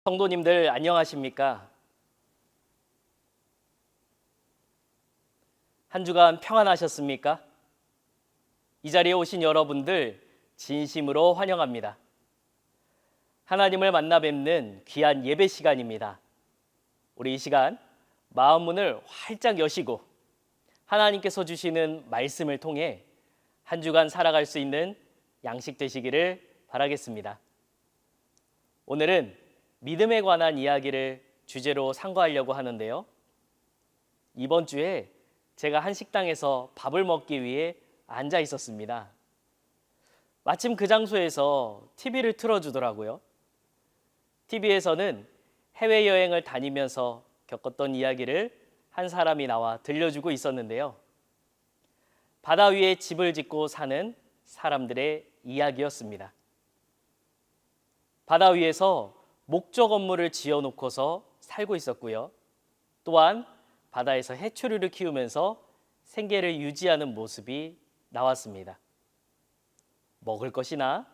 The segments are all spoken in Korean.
성도님들 안녕하십니까? 한 주간 평안하셨습니까? 이 자리에 오신 여러분들 진심으로 환영합니다. 하나님을 만나 뵙는 귀한 예배 시간입니다. 우리 이 시간 마음 문을 활짝 여시고 하나님께서 주시는 말씀을 통해 한 주간 살아갈 수 있는 양식 되시기를 바라겠습니다. 오늘은 믿음에 관한 이야기를 주제로 상고하려고 하는데요. 이번 주에 제가 한 식당에서 밥을 먹기 위해 앉아 있었습니다. 마침 그 장소에서 TV를 틀어주더라고요. TV에서는 해외여행을 다니면서 겪었던 이야기를 한 사람이 나와 들려주고 있었는데요. 바다 위에 집을 짓고 사는 사람들의 이야기였습니다. 바다 위에서 목조 건물을 지어놓고서 살고 있었고요. 또한 바다에서 해초류를 키우면서 생계를 유지하는 모습이 나왔습니다. 먹을 것이나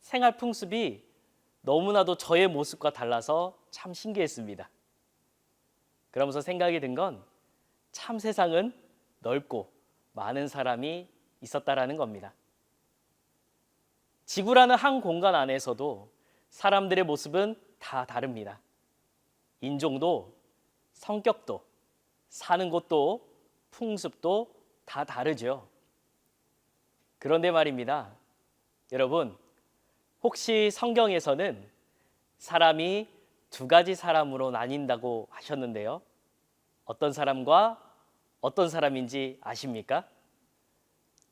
생활 풍습이 너무나도 저의 모습과 달라서 참 신기했습니다. 그러면서 생각이 든 건 참 세상은 넓고 많은 사람이 있었다라는 겁니다. 지구라는 한 공간 안에서도 사람들의 모습은 다 다릅니다. 인종도, 성격도, 사는 곳도, 풍습도 다 다르죠. 그런데 말입니다. 여러분, 혹시 성경에서는 사람이 두 가지 사람으로 나뉜다고 하셨는데요. 어떤 사람과 어떤 사람인지 아십니까?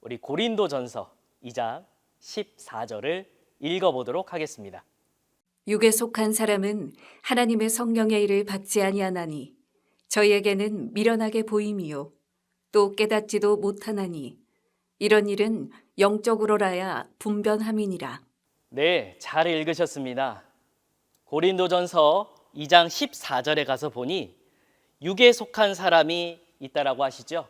우리 고린도전서 2장 14절을 읽어보도록 하겠습니다. 육에 속한 사람은 하나님의 성령의 일을 받지 아니하나니 저희에게는 미련하게 보임이요 또 깨닫지도 못하나니 이런 일은 영적으로라야 분변함이니라. 네, 잘 읽으셨습니다. 고린도전서 2장 14절에 가서 보니 육에 속한 사람이 있다라고 하시죠.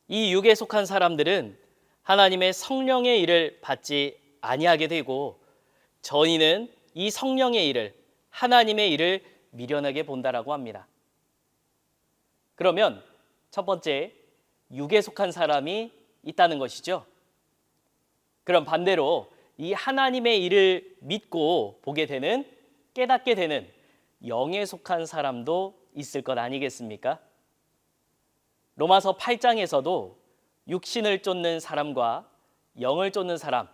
이 육에 속한 사람들은 하나님의 성령의 일을 받지 아니하게 되고 저희는 이 성령의 일을, 하나님의 일을 미련하게 본다라고 합니다. 그러면 첫 번째, 육에 속한 사람이 있다는 것이죠. 그럼 반대로 이 하나님의 일을 믿고 보게 되는, 깨닫게 되는 영에 속한 사람도 있을 것 아니겠습니까? 로마서 8장에서도 육신을 쫓는 사람과 영을 쫓는 사람,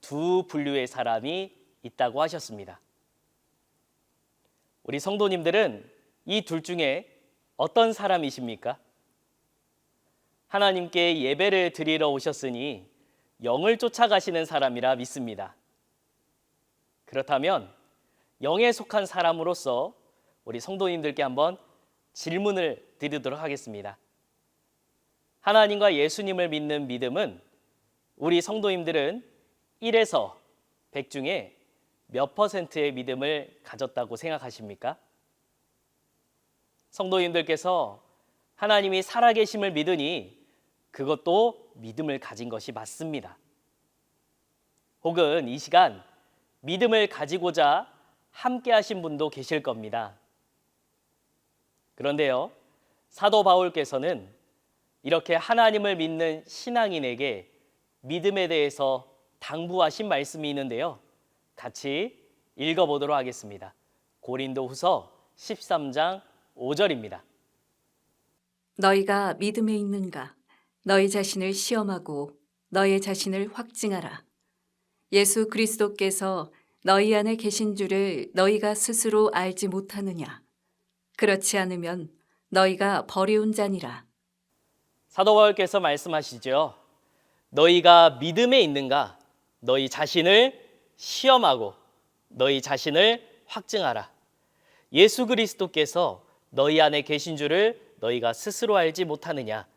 두 분류의 사람이 있다고 하셨습니다. 우리 성도님들은 이 둘 중에 어떤 사람이십니까? 하나님께 예배를 드리러 오셨으니 영을 쫓아가시는 사람이라 믿습니다. 그렇다면 영에 속한 사람으로서 우리 성도님들께 한번 질문을 드리도록 하겠습니다. 하나님과 예수님을 믿는 믿음은 우리 성도님들은 1에서 100 중에 몇 퍼센트의 믿음을 가졌다고 생각하십니까? 성도님들께서 하나님이 살아계심을 믿으니 그것도 믿음을 가진 것이 맞습니다. 혹은 이 시간 믿음을 가지고자 함께 하신 분도 계실 겁니다. 그런데요, 사도 바울께서는 이렇게 하나님을 믿는 신앙인에게 믿음에 대해서 당부하신 말씀이 있는데요. 같이 읽어보도록 하겠습니다. 고린도후서 13장 5절입니다. 너희가 믿음에 있는가? 너희 자신을 시험하고 너희 자신을 확증하라. 예수 그리스도께서 너희 안에 계신 줄을 너희가 스스로 알지 못하느냐? 그렇지 않으면 너희가 버리운 자니라. 사도 바울께서 말씀하시죠. 너희가 믿음에 있는가? 너희 자신을 시험하고 너희 자신을 확증하라. 예수 그리스도께서 너희 안에 계신 줄을 너희가 스스로 알지 못하느냐?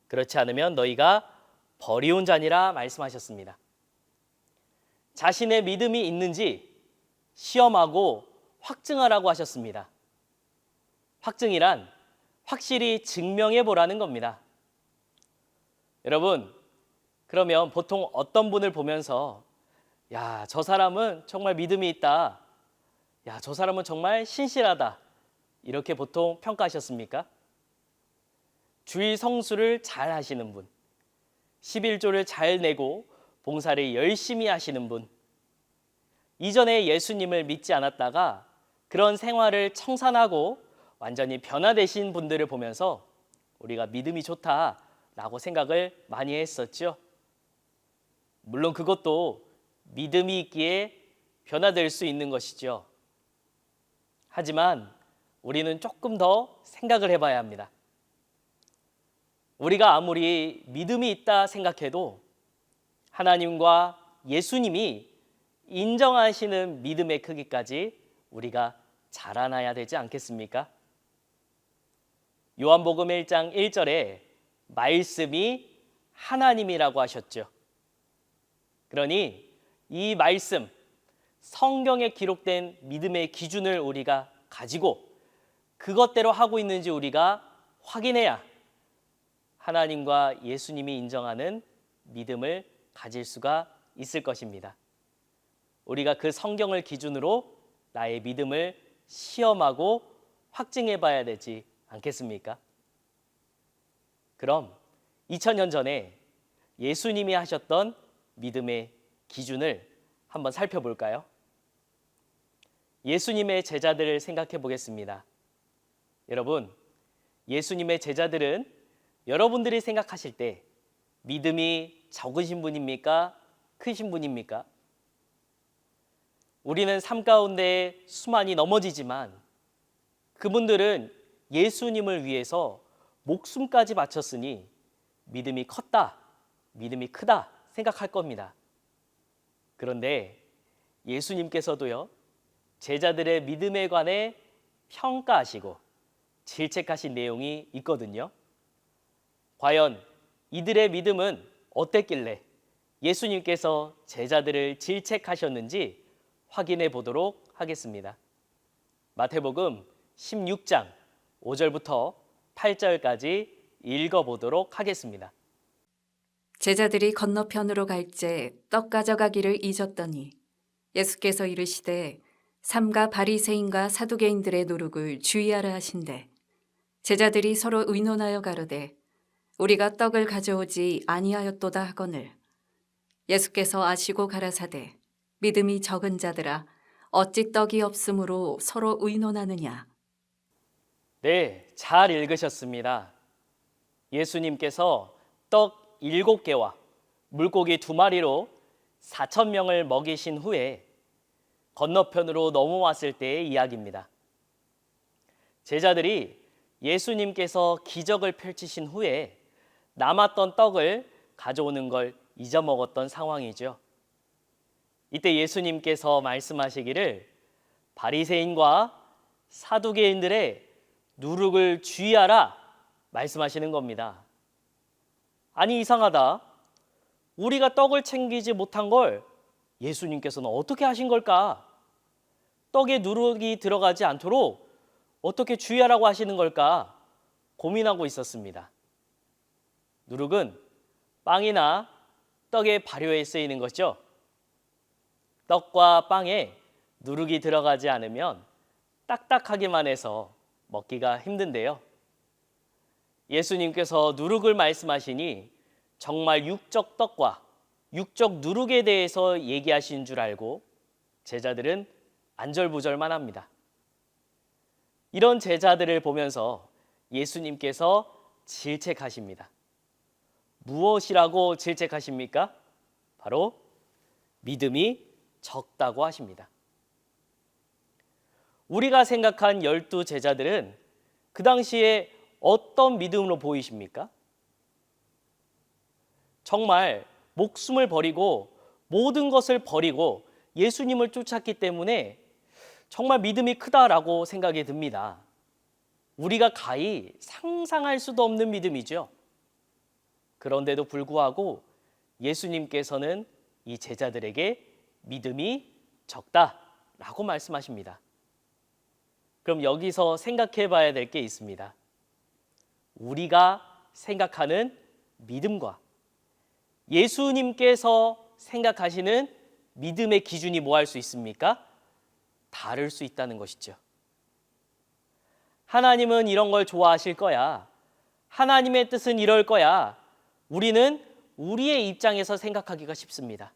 그렇지 않으면 너희가 버리운 자니라 말씀하셨습니다. 자신의 믿음이 있는지 시험하고 확증하라고 하셨습니다. 확증이란 확실히 증명해 보라는 겁니다. 여러분, 그러면 보통 어떤 분을 보면서 야, 저 사람은 정말 믿음이 있다. 야, 저 사람은 정말 신실하다. 이렇게 보통 평가하셨습니까? 주일 성수를 잘 하시는 분, 11조를 잘 내고 봉사를 열심히 하시는 분, 이전에 예수님을 믿지 않았다가 그런 생활을 청산하고 완전히 변화되신 분들을 보면서 우리가 믿음이 좋다라고 생각을 많이 했었죠. 물론 그것도 믿음이 있기에 변화될 수 있는 것이죠. 하지만 우리는 조금 더 생각을 해봐야 합니다. 우리가 아무리 믿음이 있다 생각해도 하나님과 예수님이 인정하시는 믿음의 크기까지 우리가 자라나야 되지 않겠습니까? 요한복음 1장 1절에 말씀이 하나님이라고 하셨죠. 그러니 이 말씀, 성경에 기록된 믿음의 기준을 우리가 가지고 그것대로 하고 있는지 우리가 확인해야 하나님과 예수님이 인정하는 믿음을 가질 수가 있을 것입니다. 우리가 그 성경을 기준으로 나의 믿음을 시험하고 확증해 봐야 되지 않겠습니까? 그럼 2000년 전에 예수님이 하셨던 믿음의 기준을 한번 살펴볼까요? 예수님의 제자들을 생각해 보겠습니다. 여러분, 예수님의 제자들은 여러분들이 생각하실 때 믿음이 적으신 분입니까? 크신 분입니까? 우리는 삶 가운데 수많이 넘어지지만 그분들은 예수님을 위해서 목숨까지 바쳤으니 믿음이 컸다, 믿음이 크다 생각할 겁니다. 그런데 예수님께서도요, 제자들의 믿음에 관해 평가하시고 질책하신 내용이 있거든요. 과연 이들의 믿음은 어땠길래 예수님께서 제자들을 질책하셨는지 확인해 보도록 하겠습니다. 마태복음 16장 5절부터 8절까지 읽어보도록 하겠습니다. 제자들이 건너편으로 갈새 떡 가져가기를 잊었더니 예수께서 이르시되 삼가 바리새인과 사두개인들의 노룩을 주의하라 하신대 제자들이 서로 의논하여 가로되 우리가 떡을 가져오지 아니하였도다 하거늘 예수께서 아시고 가라사대 믿음이 적은 자들아 어찌 떡이 없으므로 서로 의논하느냐. 네, 잘 읽으셨습니다. 예수님께서 떡 7개와 물고기 2마리로 4,000명을 먹이신 후에 건너편으로 넘어왔을 때의 이야기입니다. 제자들이 예수님께서 기적을 펼치신 후에 남았던 떡을 가져오는 걸 잊어먹었던 상황이죠. 이때 예수님께서 말씀하시기를 바리새인과 사두개인들의 누룩을 주의하라 말씀하시는 겁니다. 아니, 이상하다. 우리가 떡을 챙기지 못한 걸 예수님께서는 어떻게 하신 걸까? 떡에 누룩이 들어가지 않도록 어떻게 주의하라고 하시는 걸까? 고민하고 있었습니다. 누룩은 빵이나 떡의 발효에 쓰이는 것이죠. 떡과 빵에 누룩이 들어가지 않으면 딱딱하기만 해서 먹기가 힘든데요. 예수님께서 누룩을 말씀하시니 정말 육적 떡과 육적 누룩에 대해서 얘기하신 줄 알고 제자들은 안절부절만 합니다. 이런 제자들을 보면서 예수님께서 질책하십니다. 무엇이라고 질책하십니까? 바로 믿음이 적다고 하십니다. 우리가 생각한 12 제자들은 그 당시에 어떤 믿음으로 보이십니까? 정말 목숨을 버리고 모든 것을 버리고 예수님을 쫓았기 때문에 정말 믿음이 크다라고 생각이 듭니다. 우리가 가히 상상할 수도 없는 믿음이죠. 그런데도 불구하고 예수님께서는 이 제자들에게 믿음이 적다라고 말씀하십니다. 그럼 여기서 생각해 봐야 될 게 있습니다. 우리가 생각하는 믿음과 예수님께서 생각하시는 믿음의 기준이 뭐 할 수 있습니까? 다를 수 있다는 것이죠. 하나님은 이런 걸 좋아하실 거야. 하나님의 뜻은 이럴 거야. 우리는 우리의 입장에서 생각하기가 쉽습니다.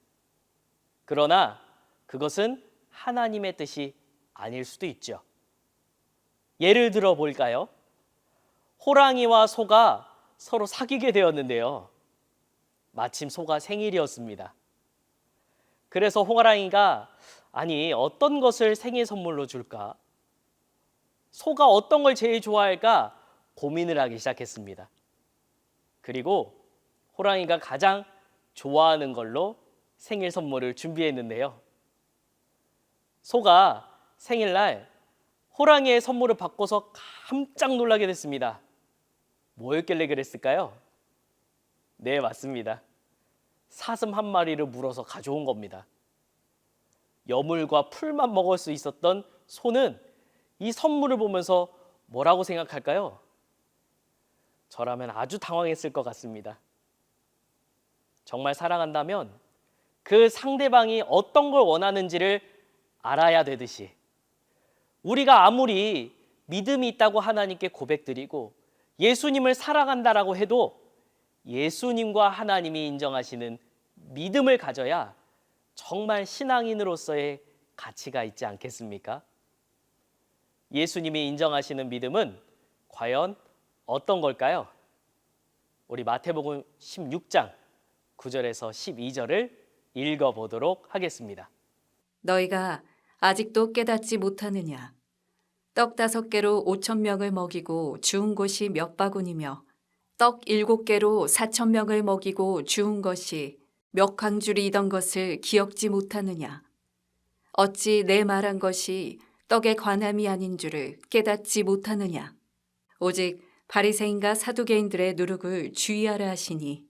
그러나 그것은 하나님의 뜻이 아닐 수도 있죠. 예를 들어 볼까요? 호랑이와 소가 서로 사귀게 되었는데요. 마침 소가 생일이었습니다. 그래서 호랑이가 어떤 것을 생일 선물로 줄까? 소가 어떤 걸 제일 좋아할까? 고민을 하기 시작했습니다. 그리고 호랑이가 가장 좋아하는 걸로 생일 선물을 준비했는데요. 소가 생일날 호랑이의 선물을 받고서 깜짝 놀라게 됐습니다. 뭐였길래 그랬을까요? 네, 맞습니다. 사슴 한 마리를 물어서 가져온 겁니다. 여물과 풀만 먹을 수 있었던 소는 이 선물을 보면서 뭐라고 생각할까요? 저라면 아주 당황했을 것 같습니다. 정말 사랑한다면 그 상대방이 어떤 걸 원하는지를 알아야 되듯이 우리가 아무리 믿음이 있다고 하나님께 고백드리고 예수님을 사랑한다라고 해도 예수님과 하나님이 인정하시는 믿음을 가져야 정말 신앙인으로서의 가치가 있지 않겠습니까? 예수님이 인정하시는 믿음은 과연 어떤 걸까요? 우리 마태복음 16장 9절에서 12절을 읽어보도록 하겠습니다. 너희가 아직도 깨닫지 못하느냐? 떡 5개로 5,000명을 먹이고 주운 것이 몇 바구니며 떡 7개로 4,000명을 먹이고 주운 것이 몇 광주리이던 것을 기억지 못하느냐? 어찌 내 말한 것이 떡의 관함이 아닌 줄을 깨닫지 못하느냐? 오직 바리새인과 사두개인들의 누룩을 주의하라 하시니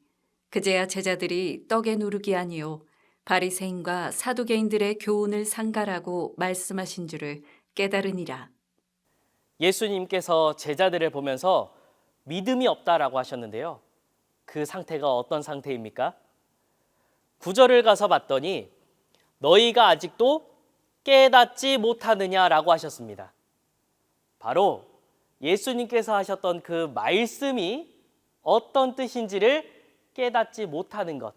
그제야 제자들이 떡의 누룩이 아니요 바리새인과 사두개인들의 교훈을 상가라고 말씀하신 줄을 깨달으니라. 예수님께서 제자들을 보면서 믿음이 없다라고 하셨는데요. 그 상태가 어떤 상태입니까? 9절을 가서 봤더니 너희가 아직도 깨닫지 못하느냐라고 하셨습니다. 바로 예수님께서 하셨던 그 말씀이 어떤 뜻인지를 깨닫지 못하는 것.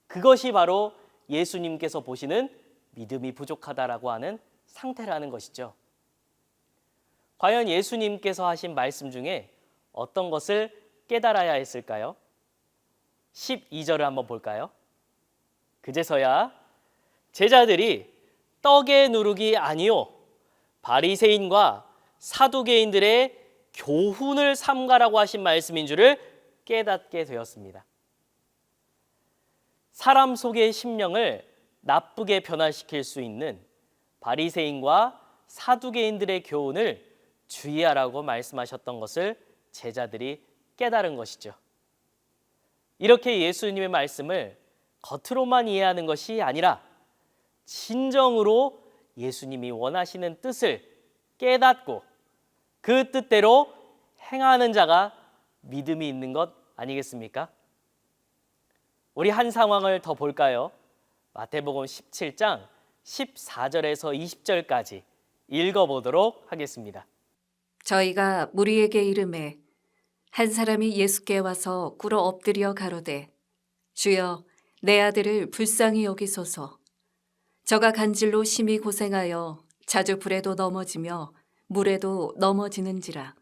그것이 바로 예수님께서 보시는 믿음이 부족하다라고 하는 상태라는 것이죠. 과연 예수님께서 하신 말씀 중에 어떤 것을 깨달아야 했을까요? 12절을 한번 볼까요? 그제서야 제자들이 떡의 누룩이 아니요 바리새인과 사두개인들의 교훈을 삼가라고 하신 말씀인 줄을 깨닫게 되었습니다. 사람 속의 심령을 나쁘게 변화시킬 수 있는 바리새인과 사두개인들의 교훈을 주의하라고 말씀하셨던 것을 제자들이 깨달은 것이죠. 이렇게 예수님의 말씀을 겉으로만 이해하는 것이 아니라 진정으로 예수님이 원하시는 뜻을 깨닫고 그 뜻대로 행하는 자가 믿음이 있는 것 아니겠습니까? 우리 한 상황을 더 볼까요? 마태복음 17장 14절에서 20절까지 읽어보도록 하겠습니다. 저희가 무리에게 이르매 한 사람이 예수께 와서 꿇어 엎드려 가로되 주여 내 아들을 불쌍히 여기소서. 저가 간질로 심히 고생하여 자주 불에도 넘어지며 물에도 넘어지는지라.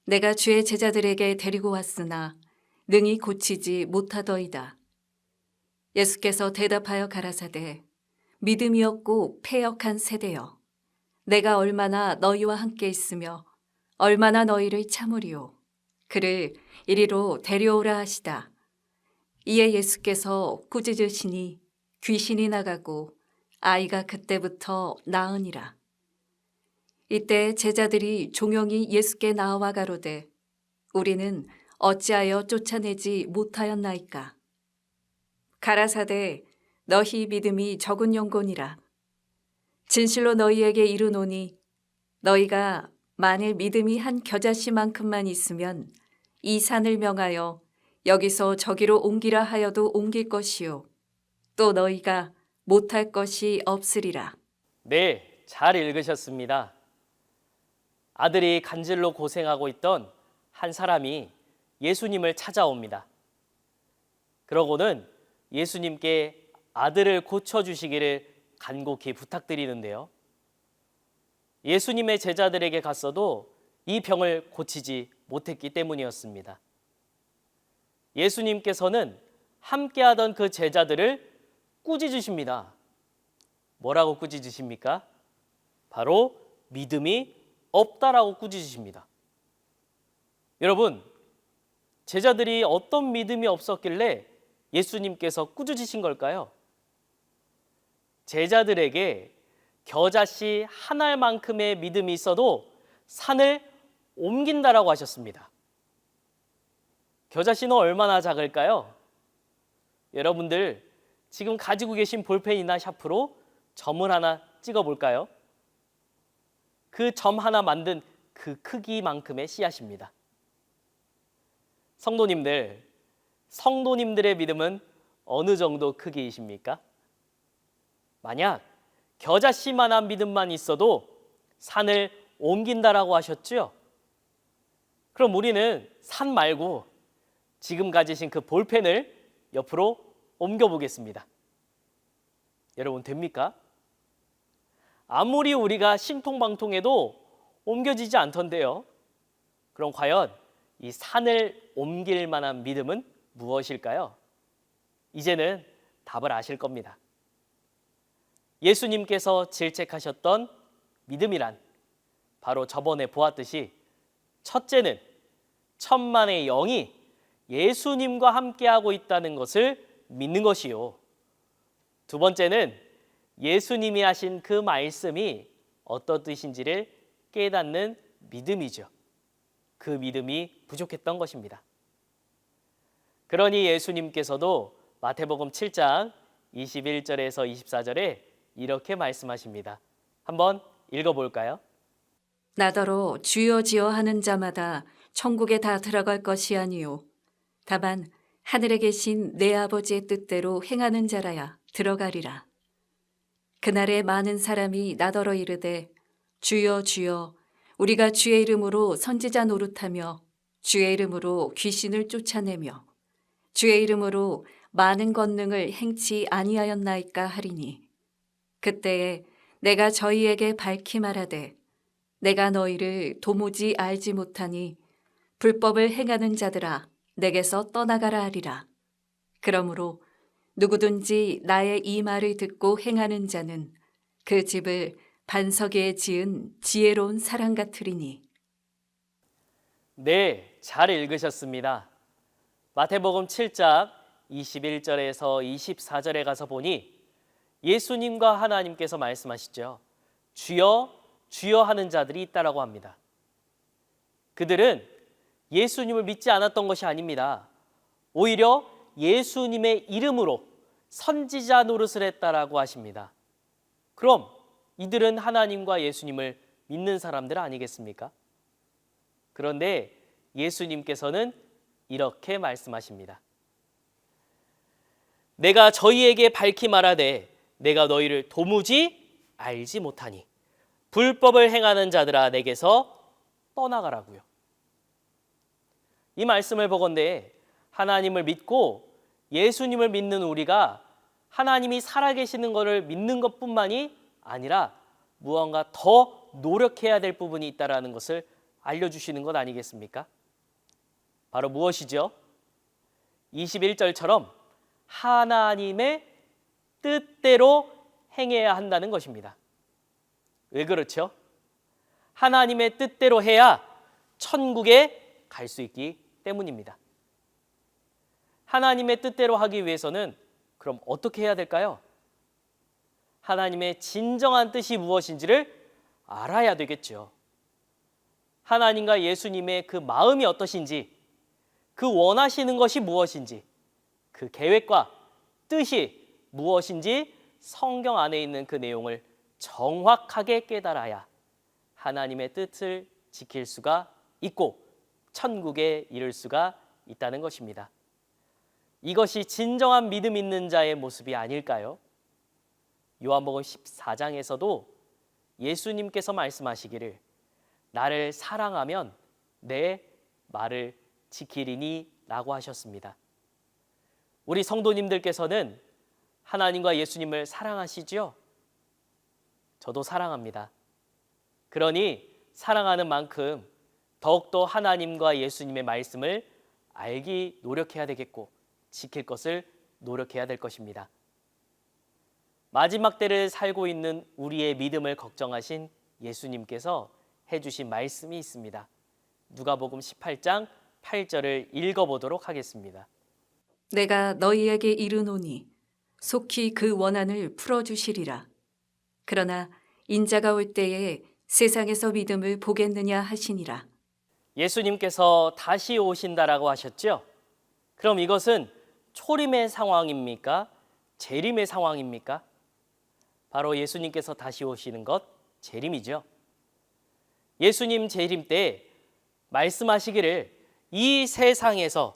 내가 주의 제자들에게 데리고 왔으나 능히 고치지 못하더이다. 예수께서 대답하여 가라사대 믿음이 없고 패역한 세대여 내가 얼마나 너희와 함께 있으며 얼마나 너희를 참으리요. 그를 이리로 데려오라 하시다. 이에 예수께서 꾸짖으시니 귀신이 나가고 아이가 그때부터 나으니라. 이때 제자들이 종용이 예수께 나와 가로되 우리는 어찌하여 쫓아내지 못하였나이까. 가라사대 너희 믿음이 적은 영혼이라. 진실로 너희에게 이르노니 너희가 만일 믿음이 한 겨자씨만큼만 있으면 이 산을 명하여 여기서 저기로 옮기라 하여도 옮길 것이요 또 너희가 못할 것이 없으리라. 네, 잘 읽으셨습니다. 아들이 간질로 고생하고 있던 한 사람이 예수님을 찾아옵니다. 그러고는 예수님께 아들을 고쳐주시기를 간곡히 부탁드리는데요. 예수님의 제자들에게 갔어도 이 병을 고치지 못했기 때문이었습니다. 예수님께서는 함께하던 그 제자들을 꾸짖으십니다. 뭐라고 꾸짖으십니까? 바로 믿음이 없다라고 꾸짖으십니다. 여러분, 제자들이 어떤 믿음이 없었길래 예수님께서 꾸짖으신 걸까요? 제자들에게 겨자씨 한 알만큼의 믿음이 있어도 산을 옮긴다라고 하셨습니다. 겨자씨는 얼마나 작을까요? 여러분들 지금 가지고 계신 볼펜이나 샤프로 점을 하나 찍어 볼까요? 그 점 하나 만든 그 크기만큼의 씨앗입니다. 성도님들의 믿음은 어느 정도 크기이십니까? 만약 겨자씨만한 믿음만 있어도 산을 옮긴다라고 하셨죠? 그럼 우리는 산 말고 지금 가지신 그 볼펜을 옆으로 옮겨 보겠습니다. 여러분, 됩니까? 아무리 우리가 신통방통해도 옮겨지지 않던데요. 그럼 과연 이 산을 옮길 만한 믿음은 무엇일까요? 이제는 답을 아실 겁니다. 예수님께서 질책하셨던 믿음이란 바로 저번에 보았듯이 첫째는 천만의 영이 예수님과 함께하고 있다는 것을 믿는 것이요. 두 번째는 예수님이 하신 그 말씀이 어떤 뜻인지를 깨닫는 믿음이죠. 그 믿음이 부족했던 것입니다. 그러니 예수님께서도 마태복음 7장 21절에서 24절에 이렇게 말씀하십니다. 한번 읽어볼까요? 나더러 주여 주여 하는 자마다 천국에 다 들어갈 것이 아니요 다만 하늘에 계신 내 아버지의 뜻대로 행하는 자라야 들어가리라. 그날에 많은 사람이 나더러 이르되 주여 주여 우리가 주의 이름으로 선지자 노릇하며 주의 이름으로 귀신을 쫓아내며 주의 이름으로 많은 권능을 행치 아니하였나이까 하리니 그때에 내가 저희에게 밝히 말하되 내가 너희를 도무지 알지 못하니 불법을 행하는 자들아 내게서 떠나가라 하리라. 그러므로 누구든지 나의 이 말을 듣고 행하는 자는 그 집을 반석 위에 지은 지혜로운 사람 같으리니. 네, 잘 읽으셨습니다. 마태복음 7장 21절에서 24절에 가서 보니 예수님과 하나님께서 말씀하시죠. 주여 주여 하는 자들이 있다라고 합니다. 그들은 예수님을 믿지 않았던 것이 아닙니다. 오히려 예수님의 이름으로 선지자 노릇을 했다라고 하십니다. 그럼 이들은 하나님과 예수님을 믿는 사람들 아니겠습니까? 그런데 예수님께서는 이렇게 말씀하십니다. 내가 저희에게 밝히 말하되 내가 너희를 도무지 알지 못하니 불법을 행하는 자들아 내게서 떠나가라고요. 이 말씀을 보건대 하나님을 믿고 예수님을 믿는 우리가 하나님이 살아계시는 것을 믿는 것뿐만이 아니라 무언가 더 노력해야 될 부분이 있다는 것을 알려주시는 것 아니겠습니까? 바로 무엇이죠? 21절처럼 하나님의 뜻대로 행해야 한다는 것입니다. 왜 그렇죠? 하나님의 뜻대로 해야 천국에 갈 수 있기 때문입니다. 하나님의 뜻대로 하기 위해서는 그럼 어떻게 해야 될까요? 하나님의 진정한 뜻이 무엇인지를 알아야 되겠죠. 하나님과 예수님의 그 마음이 어떠신지, 그 원하시는 것이 무엇인지, 그 계획과 뜻이 무엇인지 성경 안에 있는 그 내용을 정확하게 깨달아야 하나님의 뜻을 지킬 수가 있고 천국에 이를 수가 있다는 것입니다. 이것이 진정한 믿음 있는 자의 모습이 아닐까요? 요한복음 14장에서도 예수님께서 말씀하시기를 나를 사랑하면 내 말을 지키리니 라고 하셨습니다. 우리 성도님들께서는 하나님과 예수님을 사랑하시지요? 저도 사랑합니다. 그러니 사랑하는 만큼 더욱더 하나님과 예수님의 말씀을 알기 노력해야 되겠고 지킬 것을 노력해야 될 것입니다. 마지막 때를 살고 있는 우리의 믿음을 걱정하신 예수님께서 해주신 말씀이 있습니다. 누가복음 18장 8절을 읽어보도록 하겠습니다. 내가 너희에게 이르노니 속히 그 원한을 풀어주시리라. 그러나 인자가 올 때에 세상에서 믿음을 보겠느냐 하시니라. 예수님께서 다시 오신다라고 하셨죠? 그럼 이것은 초림의 상황입니까? 재림의 상황입니까? 바로 예수님께서 다시 오시는 것, 재림이죠. 예수님 재림 때 말씀하시기를 이 세상에서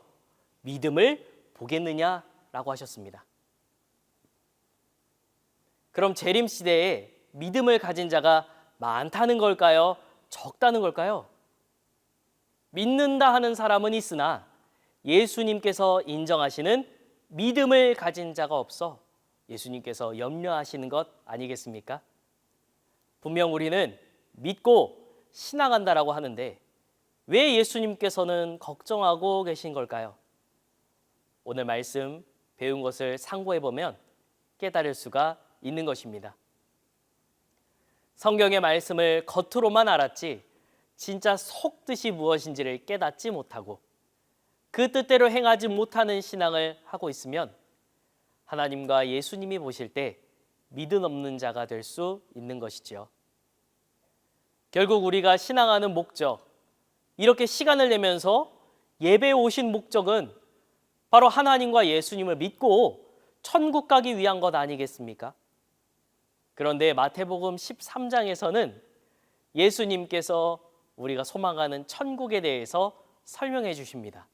믿음을 보겠느냐라고 하셨습니다. 그럼 재림 시대에 믿음을 가진 자가 많다는 걸까요? 적다는 걸까요? 믿는다 하는 사람은 있으나 예수님께서 인정하시는 믿음을 가진 자가 없어 예수님께서 염려하시는 것 아니겠습니까? 분명 우리는 믿고 신앙한다라고 하는데 왜 예수님께서는 걱정하고 계신 걸까요? 오늘 말씀 배운 것을 상고해 보면 깨달을 수가 있는 것입니다. 성경의 말씀을 겉으로만 알았지 진짜 속뜻이 무엇인지를 깨닫지 못하고 그 뜻대로 행하지 못하는 신앙을 하고 있으면 하나님과 예수님이 보실 때 믿음 없는 자가 될 수 있는 것이지요. 결국 우리가 신앙하는 목적, 이렇게 시간을 내면서 예배에 오신 목적은 바로 하나님과 예수님을 믿고 천국 가기 위한 것 아니겠습니까? 그런데 마태복음 13장에서는 예수님께서 우리가 소망하는 천국에 대해서 설명해 주십니다.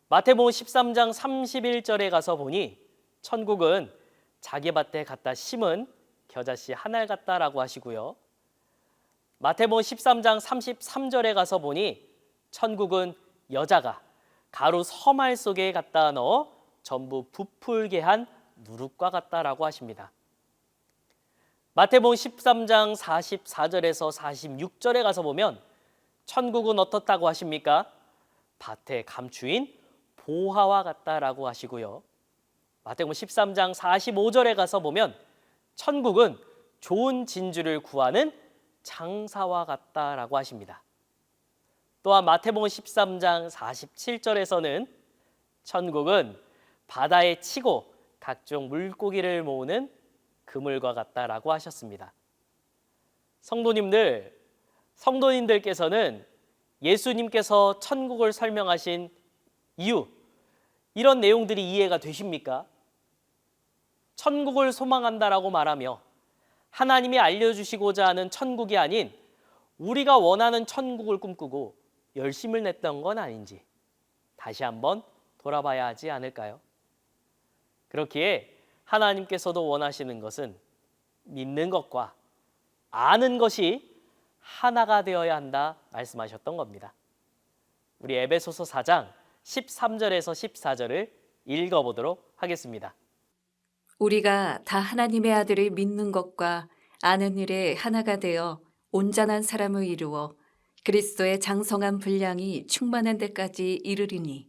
마태복음 13장 31절에 가서 보니 천국은 자기 밭에 갖다 심은 겨자씨 한 알 같다라고 하시고요. 마태복음 13장 33절에 가서 보니 천국은 여자가 가루 서말 속에 갖다 넣어 전부 부풀게 한 누룩과 같다라고 하십니다. 마태복음 13장 44절에서 46절에 가서 보면 천국은 어떻다고 하십니까? 밭에 감추인 보화와 같다라고 하시고요. 마태복음 13장 45절에 가서 보면 천국은 좋은 진주를 구하는 장사와 같다라고 하십니다. 또한 마태복음 13장 47절에서는 천국은 바다에 치고 각종 물고기를 모으는 그물과 같다라고 하셨습니다. 성도님들께서는 예수님께서 천국을 설명하신 이유, 이런 내용들이 이해가 되십니까? 천국을 소망한다라고 말하며 하나님이 알려주시고자 하는 천국이 아닌 우리가 원하는 천국을 꿈꾸고 열심을 냈던 건 아닌지 다시 한번 돌아봐야 하지 않을까요? 그렇기에 하나님께서도 원하시는 것은 믿는 것과 아는 것이 하나가 되어야 한다 말씀하셨던 겁니다. 우리 에베소서 4장 13절에서 14절을 읽어보도록 하겠습니다. 우리가 다 하나님의 아들을 믿는 것과 아는 일에 하나가 되어 온전한 사람을 이루어 그리스도의 장성한 분량이 충만한 데까지 이르리니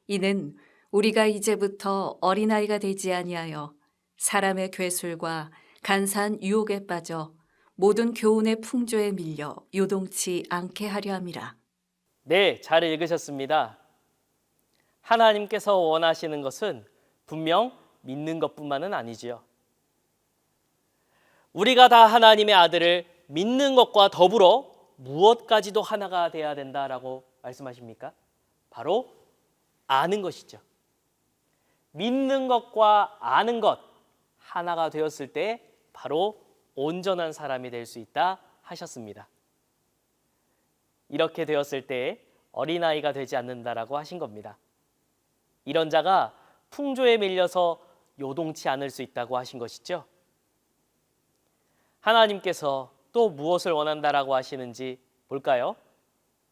이는 우리가 이제부터 어린아이가 되지 아니하여 사람의 괴술과 간사한 유혹에 빠져 모든 교훈의 풍조에 밀려 요동치 않게 하려 함이라. 네, 잘 읽으셨습니다. 하나님께서 원하시는 것은 분명 믿는 것뿐만은 아니지요. 우리가 다 하나님의 아들을 믿는 것과 더불어 무엇까지도 하나가 돼야 된다라고 말씀하십니까? 바로 아는 것이죠. 믿는 것과 아는 것 하나가 되었을 때 바로 온전한 사람이 될 수 있다 하셨습니다. 이렇게 되었을 때 어린아이가 되지 않는다라고 하신 겁니다. 이런 자가 풍조에 밀려서 요동치 않을 수 있다고 하신 것이죠. 하나님께서 또 무엇을 원한다라고 하시는지 볼까요?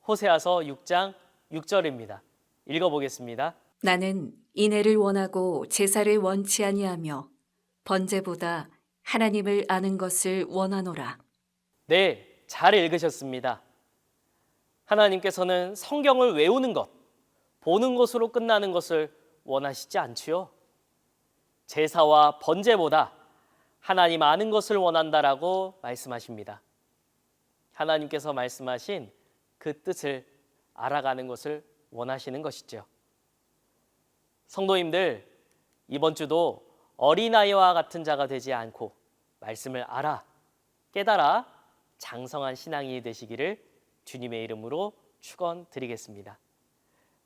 호세아서 6장 6절입니다. 읽어보겠습니다. 나는 인애를 원하고 제사를 원치 아니하며 번제보다 하나님을 아는 것을 원하노라. 네, 잘 읽으셨습니다. 하나님께서는 성경을 외우는 것, 보는 것으로 끝나는 것을 원하시지 않지요. 제사와 번제보다 하나님 아는 것을 원한다라고 말씀하십니다. 하나님께서 말씀하신 그 뜻을 알아가는 것을 원하시는 것이죠. 성도님들, 이번 주도 어린아이와 같은 자가 되지 않고 말씀을 알아, 깨달아 장성한 신앙이 되시기를 주님의 이름으로 축원드리겠습니다.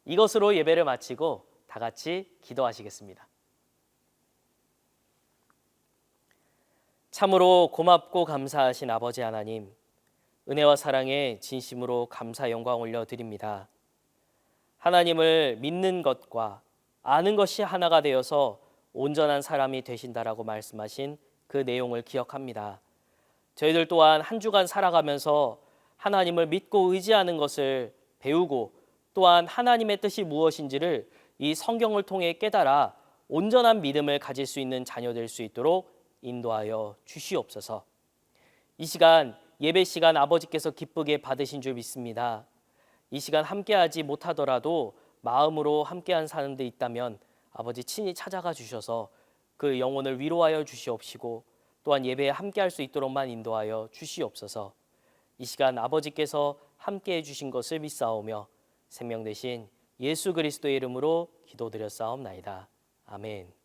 이것으로 예배를 마치고 다 같이 기도하시겠습니다. 참으로 고맙고 감사하신 아버지 하나님, 은혜와 사랑에 진심으로 감사 영광 올려드립니다. 하나님을 믿는 것과 아는 것이 하나가 되어서 온전한 사람이 되신다라고 말씀하신 그 내용을 기억합니다. 저희들 또한 한 주간 살아가면서 하나님을 믿고 의지하는 것을 배우고 또한 하나님의 뜻이 무엇인지를 이 성경을 통해 깨달아 온전한 믿음을 가질 수 있는 자녀 될 수 있도록 인도하여 주시옵소서. 이 시간 예배 시간 아버지께서 기쁘게 받으신 줄 믿습니다. 이 시간 함께하지 못하더라도 마음으로 함께한 사람들 있다면 아버지 친히 찾아가 주셔서 그 영혼을 위로하여 주시옵시고 또한 예배에 함께할 수 있도록만 인도하여 주시옵소서. 이 시간 아버지께서 함께해 주신 것을 믿사오며 생명 되신 예수 그리스도의 이름으로 기도드렸사옵나이다. 아멘.